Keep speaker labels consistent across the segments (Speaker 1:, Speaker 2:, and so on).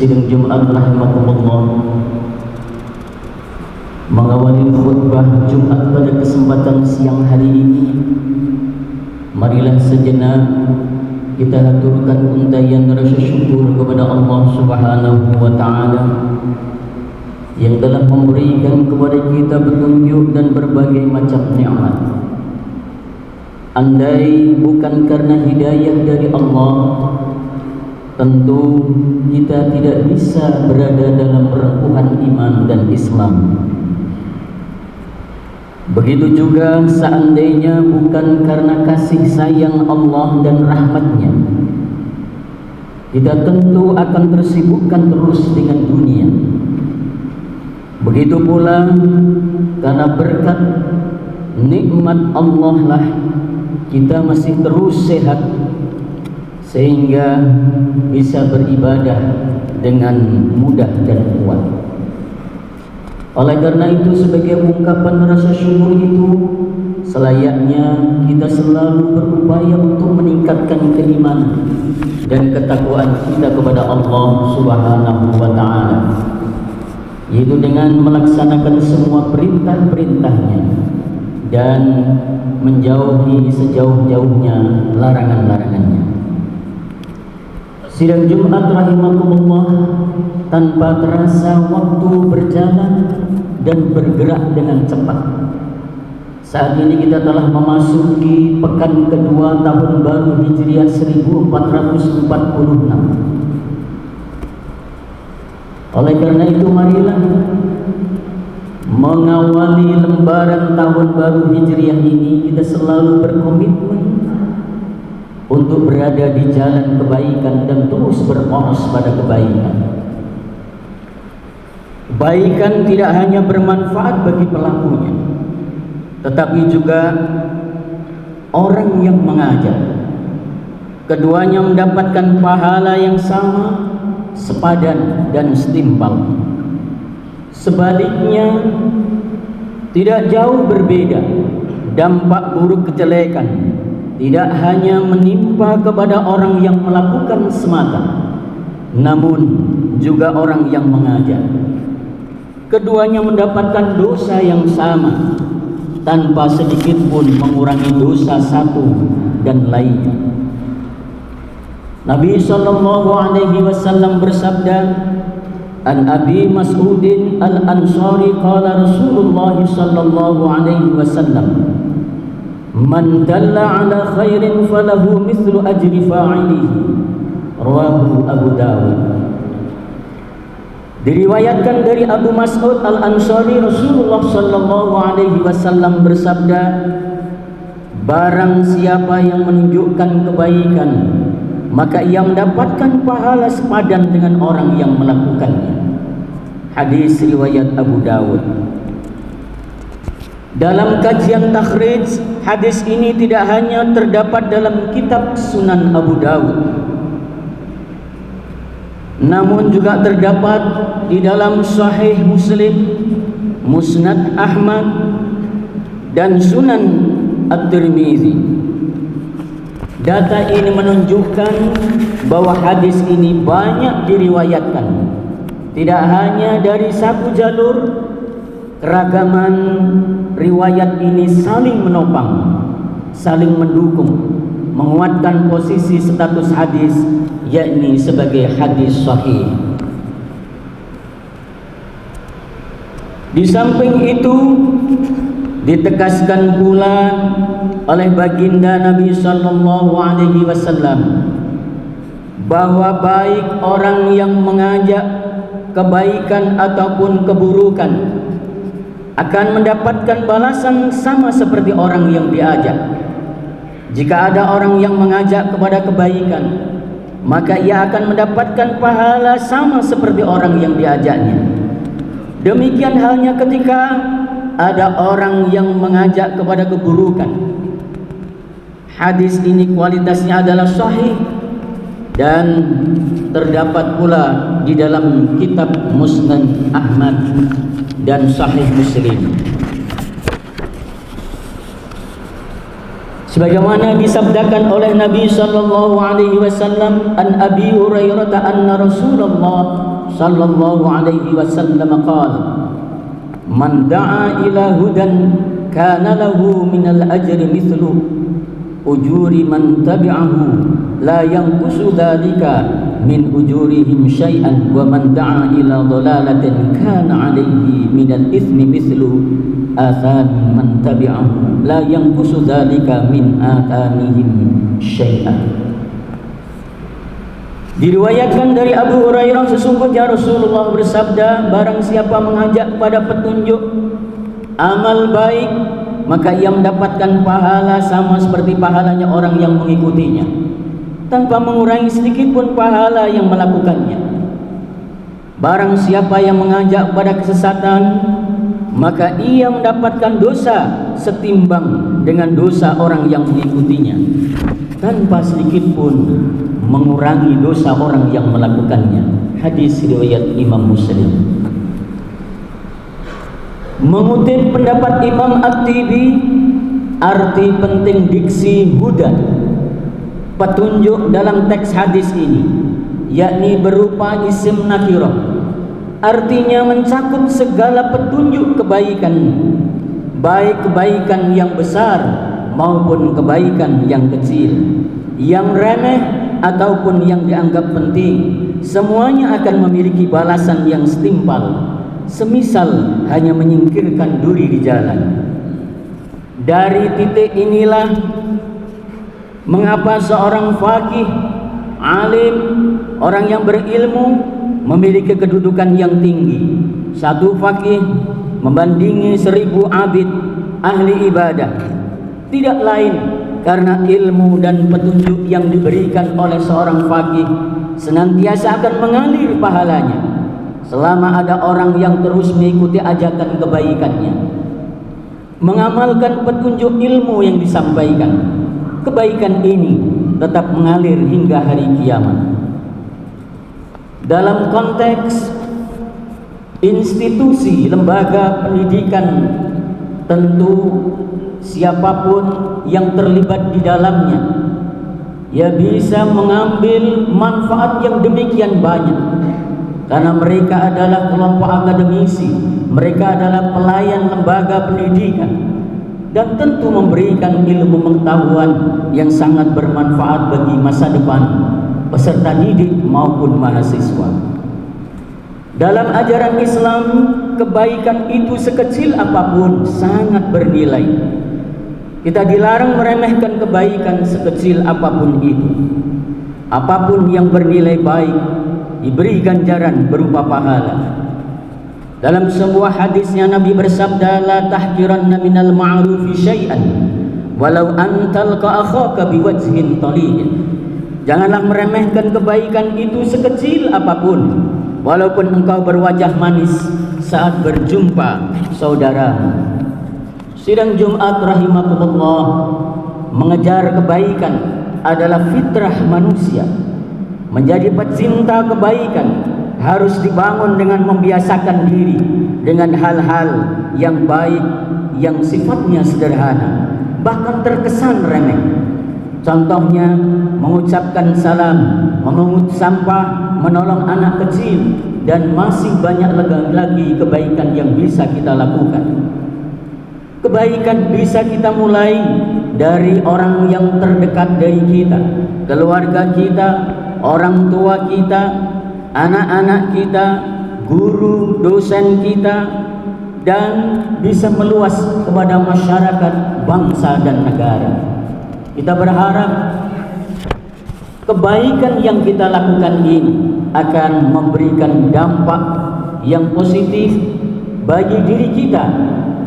Speaker 1: sidang Jumat rahimakumullah, mengawali khutbah Jumat pada kesempatan siang hari ini, marilah sejenak kita haturkan untayan rasa syukur kepada Allah Subhanahu wa taala yang telah memberikan kepada kita petunjuk dan berbagai macam nikmat. Andai bukan karena hidayah dari Allah, tentu kita tidak bisa berada dalam reruntuhan iman dan Islam. Begitu juga seandainya bukan karena kasih sayang Allah dan rahmatnya, kita tentu akan tersibukkan terus dengan dunia. Begitu pula karena berkat nikmat Allah lah kita masih terus sehat, sehingga bisa beribadah dengan mudah dan kuat. Oleh karena itu, sebagai ungkapan rasa syukur itu, selayaknya kita selalu berupaya untuk meningkatkan keimanan dan ketakwaan kita kepada Allah Subhanahu wa taala, yaitu dengan melaksanakan semua perintah-perintahnya dan menjauhi sejauh-jauhnya larangan-larangannya. Sidang Jumat rahimakumullah, tanpa terasa waktu berjalan dan bergerak dengan cepat. Saat ini kita telah memasuki pekan kedua tahun baru Hijriah 1446. Oleh karena itu, marilah mengawali lembaran tahun baru Hijriah ini kita selalu berkomitmen untuk berada di jalan kebaikan dan terus berfokus pada kebaikan. Kebaikan tidak hanya bermanfaat bagi pelakunya, tetapi juga orang yang mengajak. Keduanya mendapatkan pahala yang sama, sepadan dan setimpal. Sebaliknya, tidak jauh berbeda. Dampak buruk kejelekan tidak hanya menimpa kepada orang yang melakukan semata, namun juga orang yang mengajak. Keduanya mendapatkan dosa yang sama, tanpa sedikit pun mengurangi dosa satu dan lainnya. Nabi SAW bersabda, An Abi Mas'udin Al-Ansari qala Rasulullah sallallahu alaihi wasallam, Man dalla ala khairin falahu mithlu ajri fa'ilihi. Rawahu Abu Dawud. Diriwayatkan dari Abu Mas'ud Al-Ansari, Rasulullah sallallahu alaihi wasallam bersabda, barang siapa yang menunjukkan kebaikan, maka ia mendapatkan pahala sepadan dengan orang yang melakukannya. Hadis riwayat Abu Dawud. Dalam kajian takhrij, hadis ini tidak hanya terdapat dalam kitab Sunan Abu Dawud, namun juga terdapat di dalam Sahih Muslim, Musnad Ahmad, dan Sunan At-Tirmizi. Data ini menunjukkan bahwa hadis ini banyak diriwayatkan, tidak hanya dari satu jalur. Keragaman riwayat ini saling menopang, saling mendukung, menguatkan posisi status hadis, yakni sebagai hadis sahih. Di samping itu, ditekaskan pula oleh baginda Nabi sallallahu alaihi wasallam bahwa baik orang yang mengajak kebaikan ataupun keburukan akan mendapatkan balasan sama seperti orang yang diajak. Jika ada orang yang mengajak kepada kebaikan, maka ia akan mendapatkan pahala sama seperti orang yang diajaknya. Demikian halnya ketika ada orang yang mengajak kepada keburukan. Hadis ini kualitasnya adalah sahih dan terdapat pula di dalam kitab Musnad Ahmad dan Sahih Muslim. Sebagaimana disabdakan oleh Nabi sallallahu alaihi wasallam, an Abi Hurairah anna Rasulullah sallallahu alaihi wasallam qala man da'a ila hudan kana lahu minal ajri mithlu ujuri man tabi'ahu la yanqusu dhalika min ujurihim syai'an wa man da'a ila dhalalatin kana alaihi minal ithmi mithlu atham man tabi'ahu la yanqusu dhalika min athamihim syai'an. Diriwayatkan dari Abu Hurairah, sesungguhnya Rasulullah bersabda, barang siapa mengajak pada petunjuk amal baik, maka ia mendapatkan pahala sama seperti pahalanya orang yang mengikutinya, tanpa mengurangi sedikit pun pahala yang melakukannya. Barang siapa yang mengajak pada kesesatan, maka ia mendapatkan dosa setimbang dengan dosa orang yang mengikutinya, tanpa sedikit pun mengurangi dosa orang yang melakukannya. Hadis riwayat Imam Muslim. Mengutip pendapat Imam At-Tibi, arti penting diksi hudan, petunjuk dalam teks hadis ini, yakni berupa isim nakirah, artinya mencakup segala petunjuk kebaikan, baik kebaikan yang besar maupun kebaikan yang kecil, yang remeh ataupun yang dianggap penting, semuanya akan memiliki balasan yang setimpal, semisal hanya menyingkirkan duri di jalan. Dari titik inilah mengapa seorang faqih, alim, orang yang berilmu memiliki kedudukan yang tinggi. Satu faqih membandingi 1000 abid ahli ibadah, tidak lain karena ilmu dan petunjuk yang diberikan oleh seorang faqih senantiasa akan mengalir pahalanya selama ada orang yang terus mengikuti ajakan kebaikannya, mengamalkan petunjuk ilmu yang disampaikan. Kebaikan ini tetap mengalir hingga hari kiamat. Dalam konteks institusi lembaga pendidikan, tentu siapapun yang terlibat di dalamnya, ia bisa mengambil manfaat yang demikian banyak, karena mereka adalah kelompok akademisi, mereka adalah pelayan lembaga pendidikan, dan tentu memberikan ilmu pengetahuan yang sangat bermanfaat bagi masa depan peserta didik maupun mahasiswa. Dalam ajaran Islam, kebaikan itu sekecil apapun sangat bernilai. Kita dilarang meremehkan kebaikan sekecil apapun itu. Apapun yang bernilai baik diberi ganjaran berupa pahala. Dalam sebuah hadisnya Nabi bersabda, la tahqiranna minal ma'rufi syai'an walau an talqa akhaka biwajhin talid. Janganlah meremehkan kebaikan itu sekecil apapun, walaupun engkau berwajah manis saat berjumpa saudara. Sidang Jumat rahimakumullah, mengejar kebaikan adalah fitrah manusia. Menjadi pecinta kebaikan harus dibangun dengan membiasakan diri dengan hal-hal yang baik yang sifatnya sederhana, bahkan terkesan remeh. Contohnya mengucapkan salam, memungut sampah, menolong anak kecil, dan masih banyak lagi kebaikan yang bisa kita lakukan. Kebaikan bisa kita mulai dari orang yang terdekat dari kita, keluarga kita, orang tua kita, anak-anak kita, guru, dosen kita, dan bisa meluas kepada masyarakat, bangsa dan negara. Kita berharap kebaikan yang kita lakukan ini akan memberikan dampak yang positif bagi diri kita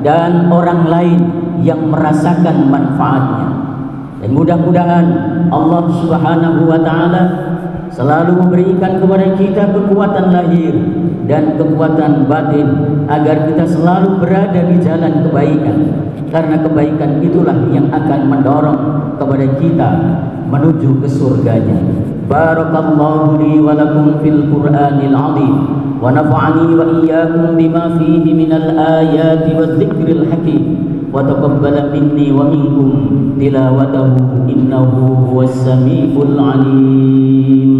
Speaker 1: dan orang lain yang merasakan manfaatnya. Dan mudah-mudahan Allah Subhanahu wa taala selalu memberikan kepada kita kekuatan lahir dan kekuatan batin agar kita selalu berada di jalan kebaikan, karena kebaikan itulah yang akan mendorong kepada kita menuju ke surganya. Barakallahu li wa lakum fil Qur'anil 'azim wa nafa'ani wa iyyakum bima fihi minal ayati wadh-dhikril hakim wa taqabbala minni wa minkum tilawatahu innahu huwas samiul 'alim.